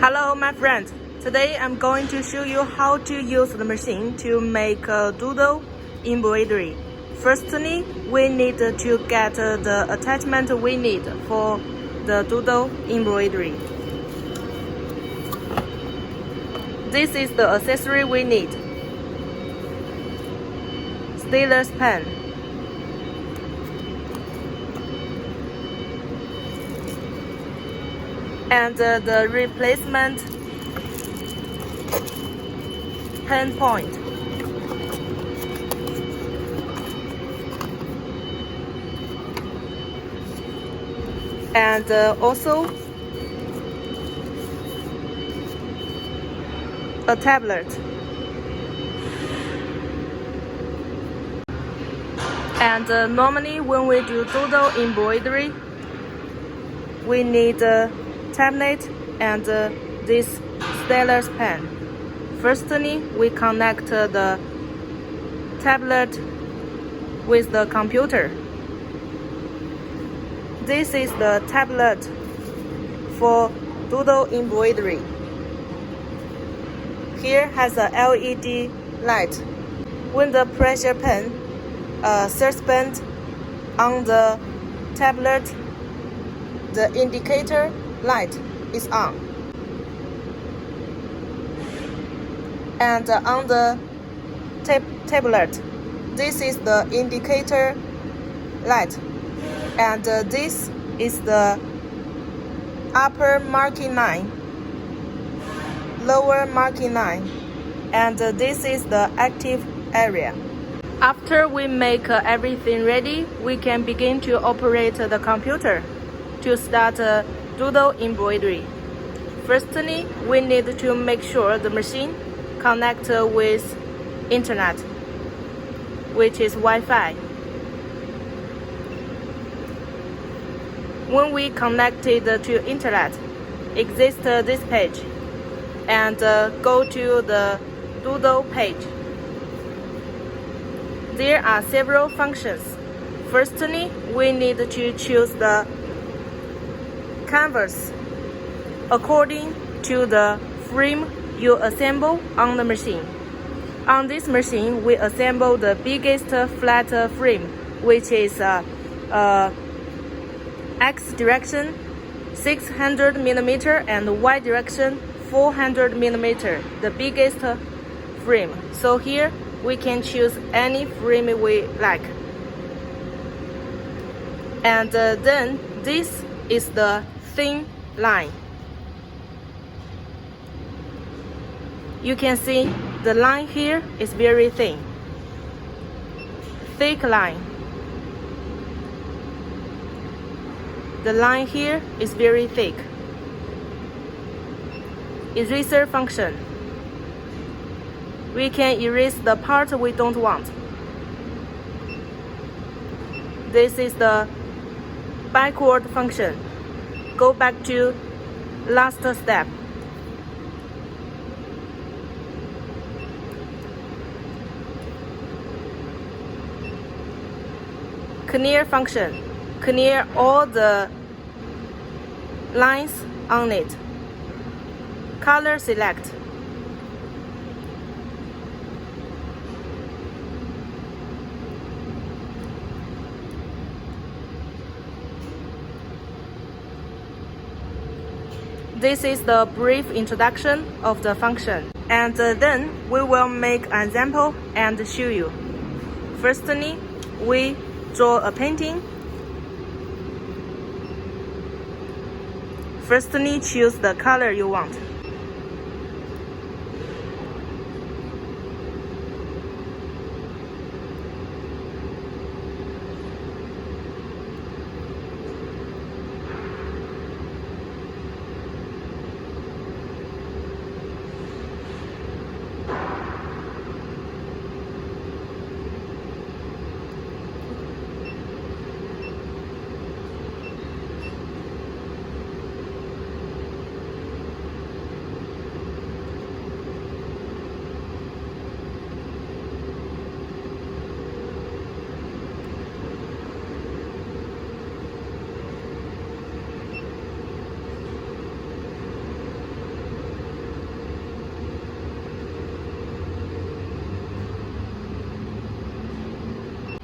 Hello my friends, today I'm going to show you how to use the machine to make a doodle embroidery. Firstly, we need to get the attachment we need for the doodle embroidery. This is the accessory we need. Stylus pen, and the replacement pen point. And also a tablet. And normally when we do doodle embroidery, we need a tablet and this stylus pen. Firstly, we connect the tablet with the computer. This is the tablet for doodle embroidery. Here has a LED light. When the pressure pen suspends on the tablet, the indicator light is on. And on the tablet, this is the indicator light. And this is the upper marking line, lower marking line, and this is the active area. After we make everything ready, we can begin to operate the computer to start doodle embroidery. Firstly, we need to make sure the machine connects with internet, which is Wi-Fi. When we connected to internet, exit this page and go to the doodle page. There are several functions. Firstly, we need to choose the canvas according to the frame you assemble on the machine. On this machine, we assemble the biggest flat frame, which is X direction 600 mm and Y direction 400 mm, the biggest frame. So here we can choose any frame we like. And then this is the thin line. You can see the line here is very thin. Thick line. The line here is very thick. Eraser function. We can erase the part we don't want. This is the backward function. Go back to last step. Clear function. Clear all the lines on it. Color select. This is the brief introduction of the function. And then we will make an example and show you. Firstly, we draw a painting. Firstly, choose the color you want.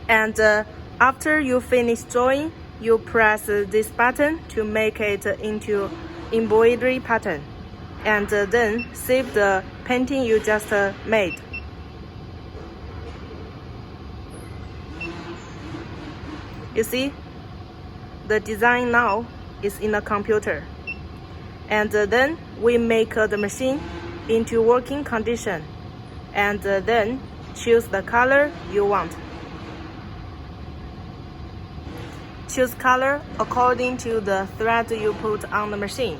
And after you finish drawing, you press this button to make it into embroidery pattern, and then save the painting you just made. You see, the design now is in the computer, and then we make the machine into working condition, and then choose the color you want. Choose color according to the thread you put on the machine.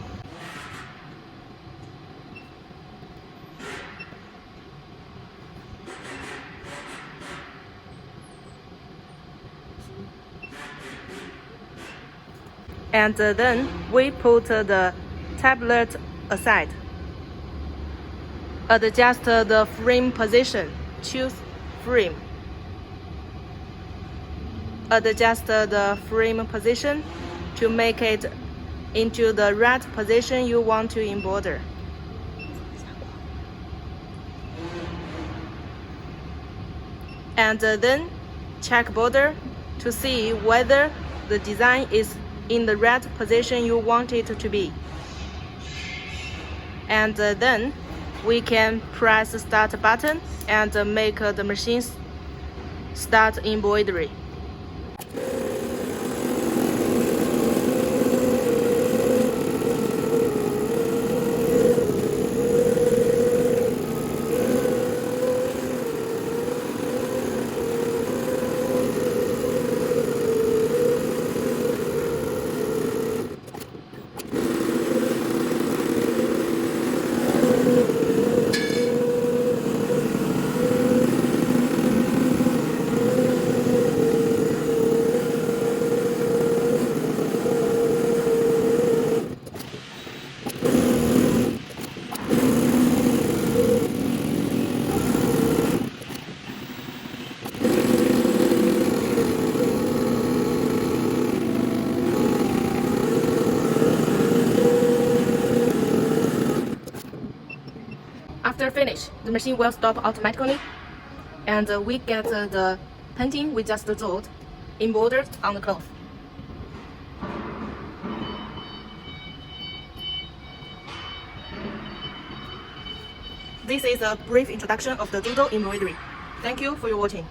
And then we put the tablet aside. Adjust the frame position. Choose frame. Adjust the frame position to make it into the right position you want to embroider. And then check border to see whether the design is in the right position you want it to be. And then we can press start button and make the machine start embroidery. After finish, the machine will stop automatically, and we get the painting we just drew embroidered on the cloth. This is a brief introduction of the doodle embroidery. Thank you for your watching.